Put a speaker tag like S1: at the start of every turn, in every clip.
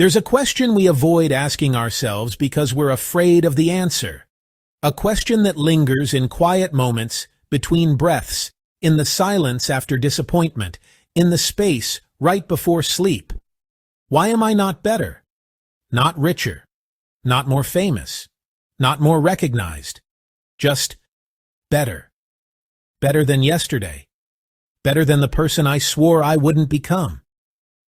S1: There's a question we avoid asking ourselves because we're afraid of the answer. A question that lingers in quiet moments, between breaths, in the silence after disappointment, in the space right before sleep. Why am I not better? Not richer. Not more famous. Not more recognized. Just better. Better than yesterday. Better than the person I swore I wouldn't become.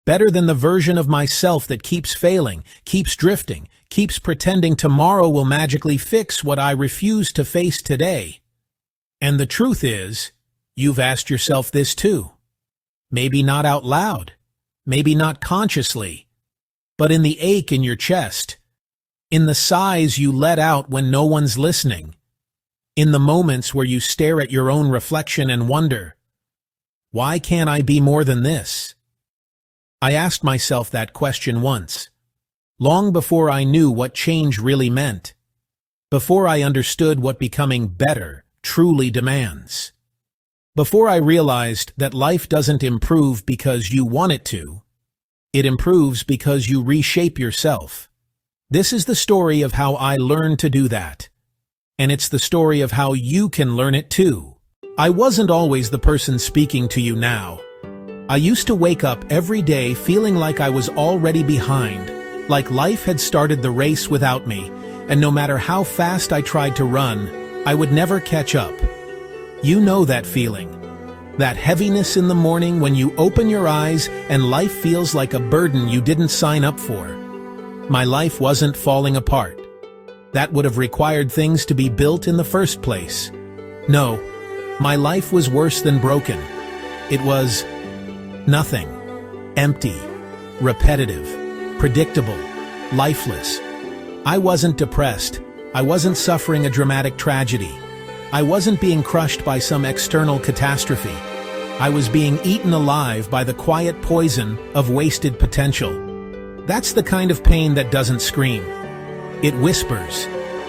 S1: Better than the version of myself that keeps failing, keeps drifting, keeps pretending tomorrow will magically fix what I refuse to face today. And the truth is, you've asked yourself this too. Maybe not out loud, maybe not consciously, but in the ache in your chest, in the sighs you let out when no one's listening, in the moments where you stare at your own reflection and wonder, why can't I be more than this? I asked myself that question once, long before I knew what change really meant, before I understood what becoming better truly demands, before I realized that life doesn't improve because you want it to, it improves because you reshape yourself. This is the story of how I learned to do that, and it's the story of how you can learn it too. I wasn't always the person speaking to you now. I used to wake up every day feeling like I was already behind, like life had started the race without me, and no matter how fast I tried to run, I would never catch up. You know that feeling. That heaviness in the morning when you open your eyes and life feels like a burden you didn't sign up for. My life wasn't falling apart. That would have required things to be built in the first place. No, my life was worse than broken. It was nothing. Empty. Repetitive. Predictable. Lifeless. I wasn't depressed. I wasn't suffering a dramatic tragedy. I wasn't being crushed by some external catastrophe. I was being eaten alive by the quiet poison of wasted potential. That's the kind of pain that doesn't scream. It whispers.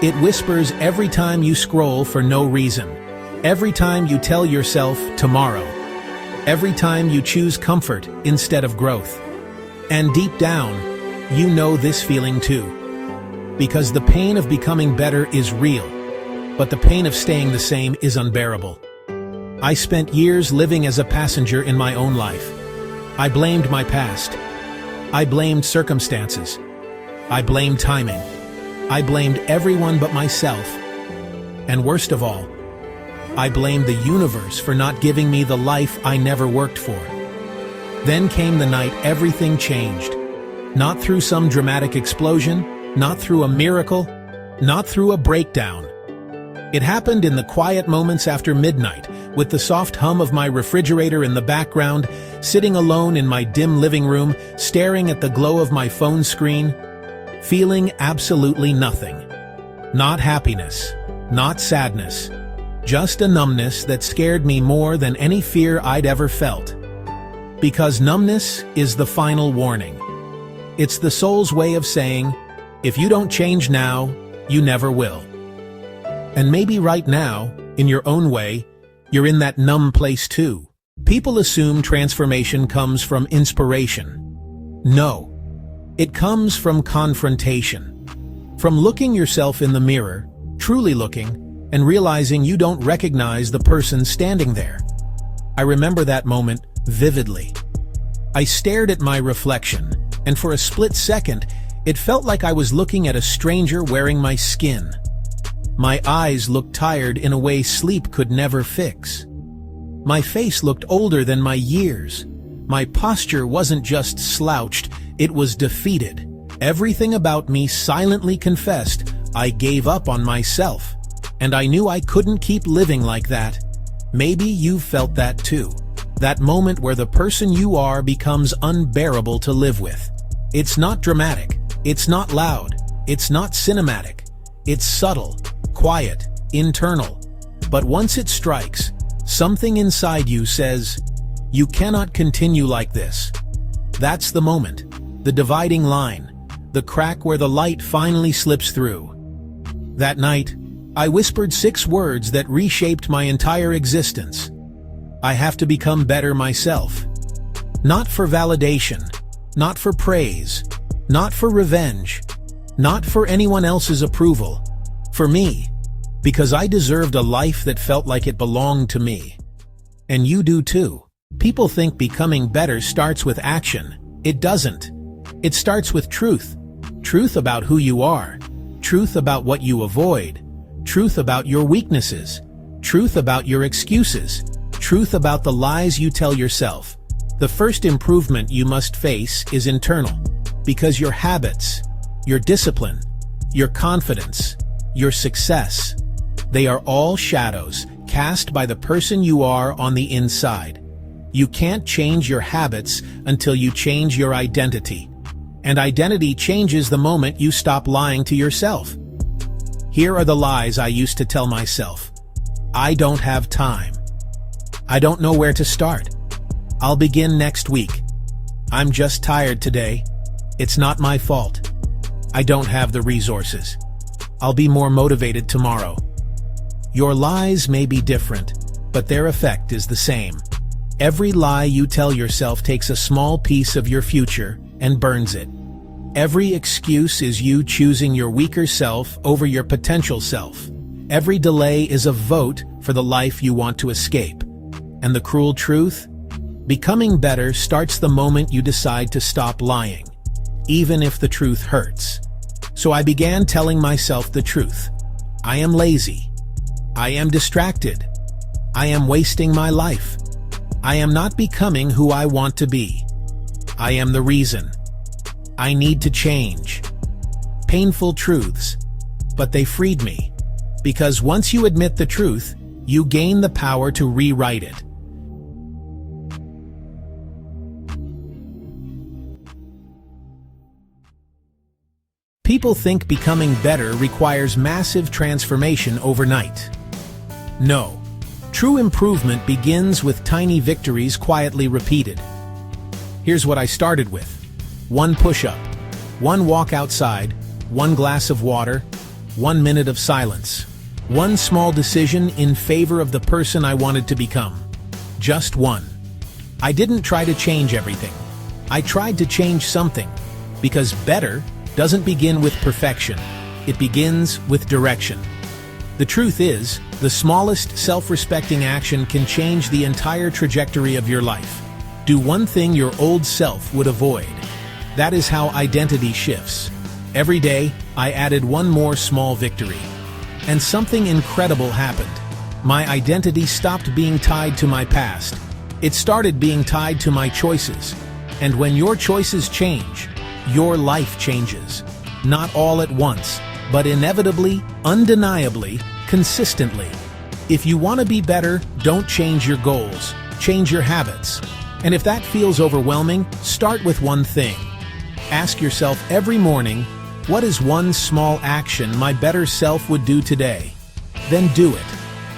S1: It whispers every time you scroll for no reason. Every time you tell yourself tomorrow. Every time you choose comfort instead of growth. And deep down, you know this feeling too. Because the pain of becoming better is real, but the pain of staying the same is unbearable. I spent years living as a passenger in my own life. I blamed my past. I blamed circumstances. I blamed timing. I blamed everyone but myself. And worst of all, I blamed the universe for not giving me the life I never worked for. Then came the night everything changed. Not through some dramatic explosion, not through a miracle, not through a breakdown. It happened in the quiet moments after midnight, with the soft hum of my refrigerator in the background, sitting alone in my dim living room, staring at the glow of my phone screen, feeling absolutely nothing. Not happiness, not sadness, just a numbness that scared me more than any fear I'd ever felt. Because numbness is the final warning. It's the soul's way of saying, if you don't change now, you never will. And maybe right now, in your own way, you're in that numb place too. People assume transformation comes from inspiration. No. It comes from confrontation. From looking yourself in the mirror, truly looking, and realizing you don't recognize the person standing there. I remember that moment vividly. I stared at my reflection, and for a split second, it felt like I was looking at a stranger wearing my skin. My eyes looked tired in a way sleep could never fix. My face looked older than my years. My posture wasn't just slouched, it was defeated. Everything about me silently confessed I gave up on myself. And I knew I couldn't keep living like that. Maybe you've felt that too. That moment where the person you are becomes unbearable to live with. It's not dramatic. It's not loud. It's not cinematic. It's subtle, quiet, internal. But once it strikes, something inside you says, you cannot continue like this. That's the moment, the dividing line, the crack where the light finally slips through. That night, I whispered 6 words that reshaped my entire existence. I have to become better myself. Not for validation, not for praise, Not for revenge. Not for anyone else's approval. For me. Because I deserved a life that felt like it belonged to me. And you do too. People think becoming better starts with action. It doesn't. It starts with truth. Truth about who you are. Truth about what you avoid. Truth about your weaknesses. Truth about your excuses. Truth about the lies you tell yourself. The first improvement you must face is internal. Because your habits, your discipline, your confidence, your success, they are all shadows cast by the person you are on the inside. You can't change your habits until you change your identity. And identity changes the moment you stop lying to yourself. Here are the lies I used to tell myself. I don't have time. I don't know where to start. I'll begin next week. I'm just tired today. It's not my fault. I don't have the resources. I'll be more motivated tomorrow. Your lies may be different, but their effect is the same. Every lie you tell yourself takes a small piece of your future and burns it. Every excuse is you choosing your weaker self over your potential self. Every delay is a vote for the life you want to escape. And the cruel truth? Becoming better starts the moment you decide to stop lying, even if the truth hurts. So I began telling myself the truth. I am lazy. I am distracted. I am wasting my life. I am not becoming who I want to be. I am the reason. I need to change. Painful truths, but they freed me. Because once you admit the truth, you gain the power to rewrite it. People think becoming better requires massive transformation overnight. No. True improvement begins with tiny victories quietly repeated. Here's what I started with. 1 push-up, 1 walk outside, 1 glass of water, 1 minute of silence, 1 small decision in favor of the person I wanted to become. Just 1. I didn't try to change everything. I tried to change something, because better doesn't begin with perfection. It begins with direction. The truth is, the smallest self-respecting action can change the entire trajectory of your life. Do one thing your old self would avoid. That is how identity shifts. Every day, I added 1 more small victory. And something incredible happened. My identity stopped being tied to my past. It started being tied to my choices. And when your choices change, your life changes. Not all at once, but inevitably, undeniably, consistently. If you want to be better, don't change your goals. Change your habits. And if that feels overwhelming, start with one thing. Ask yourself every morning, what is one small action my better self would do today? Then do it.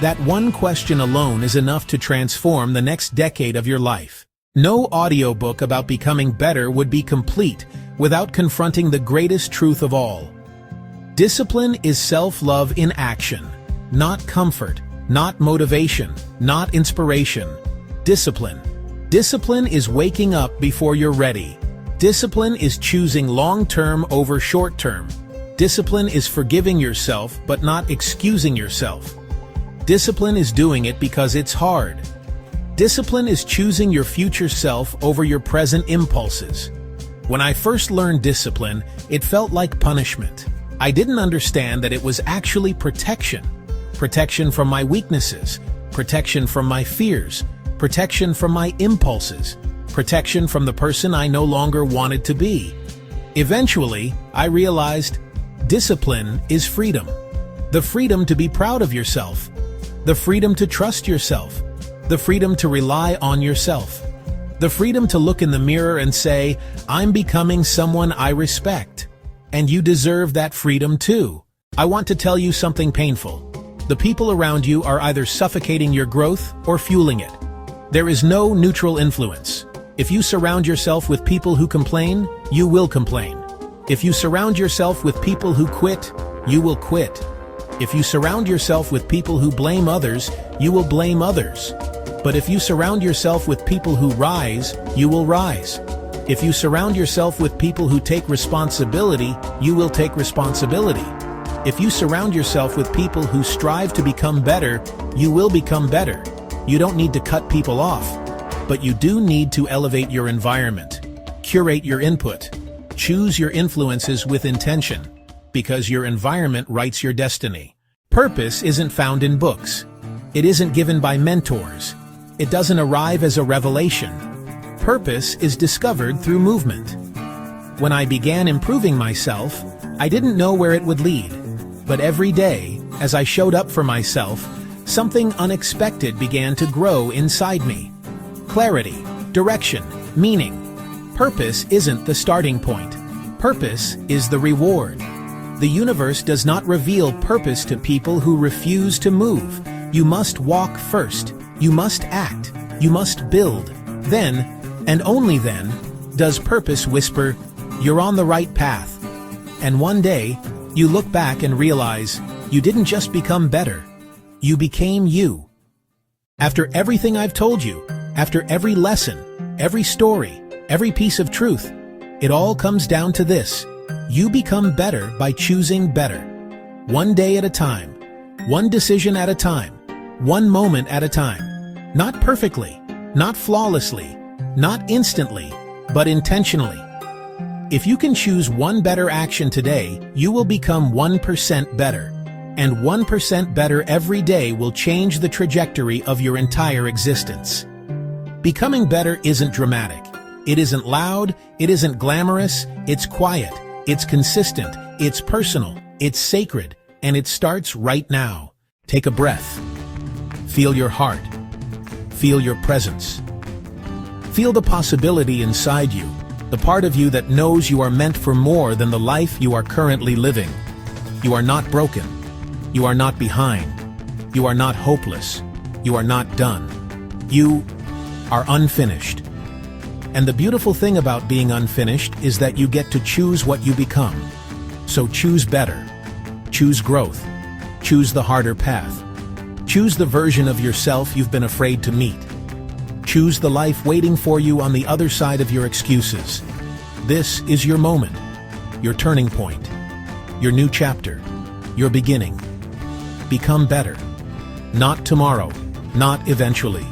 S1: That one question alone is enough to transform the next decade of your life. No audiobook about becoming better would be complete without confronting the greatest truth of all. Discipline is self-love in action, not comfort, not motivation, not inspiration. Discipline. Discipline is waking up before you're ready. Discipline is choosing long-term over short-term. Discipline is forgiving yourself but not excusing yourself. Discipline is doing it because it's hard. Discipline is choosing your future self over your present impulses. When I first learned discipline, it felt like punishment. I didn't understand that it was actually protection. Protection from my weaknesses, protection from my fears, protection from my impulses, protection from the person I no longer wanted to be. Eventually, I realized discipline is freedom. The freedom to be proud of yourself. The freedom to trust yourself. The freedom to rely on yourself. The freedom to look in the mirror and say, I'm becoming someone I respect. And you deserve that freedom too. I want to tell you something painful. The people around you are either suffocating your growth or fueling it. There is no neutral influence. If you surround yourself with people who complain, you will complain. If you surround yourself with people who quit, you will quit. If you surround yourself with people who blame others, you will blame others. But if you surround yourself with people who rise, you will rise. If you surround yourself with people who take responsibility, you will take responsibility. If you surround yourself with people who strive to become better, you will become better. You don't need to cut people off, but you do need to elevate your environment. Curate your input. Choose your influences with intention, because your environment writes your destiny. Purpose isn't found in books. It isn't given by mentors. It doesn't arrive as a revelation. Purpose is discovered through movement. When I began improving myself, I didn't know where it would lead. But every day, as I showed up for myself, something unexpected began to grow inside me. Clarity, direction, meaning. Purpose isn't the starting point. Purpose is the reward. The universe does not reveal purpose to people who refuse to move. You must walk first. You must act. You must build. Then, and only then, does purpose whisper, "You're on the right path." And one day, you look back and realize, you didn't just become better. You became you. After everything I've told you, after every lesson, every story, every piece of truth, it all comes down to this. You become better by choosing better. One day at a time. One decision at a time. One moment at a time. Not perfectly, not flawlessly, not instantly, but intentionally. If you can choose one better action today, you will become 1% better. And 1% better every day will change the trajectory of your entire existence. Becoming better isn't dramatic. It isn't loud, it isn't glamorous, it's quiet, it's consistent, it's personal, it's sacred, and it starts right now. Take a breath. Feel your heart. Feel your presence. Feel the possibility inside you, the part of you that knows you are meant for more than the life you are currently living. You are not broken. You are not behind. You are not hopeless. You are not done. You are unfinished. And the beautiful thing about being unfinished is that you get to choose what you become. So choose better. Choose growth. Choose the harder path. Choose the version of yourself you've been afraid to meet. Choose the life waiting for you on the other side of your excuses. This is your moment, your turning point, your new chapter, your beginning. Become better. Not tomorrow, not eventually.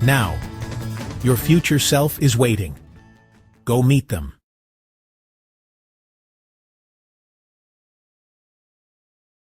S1: Now. Your future self is waiting. Go meet them.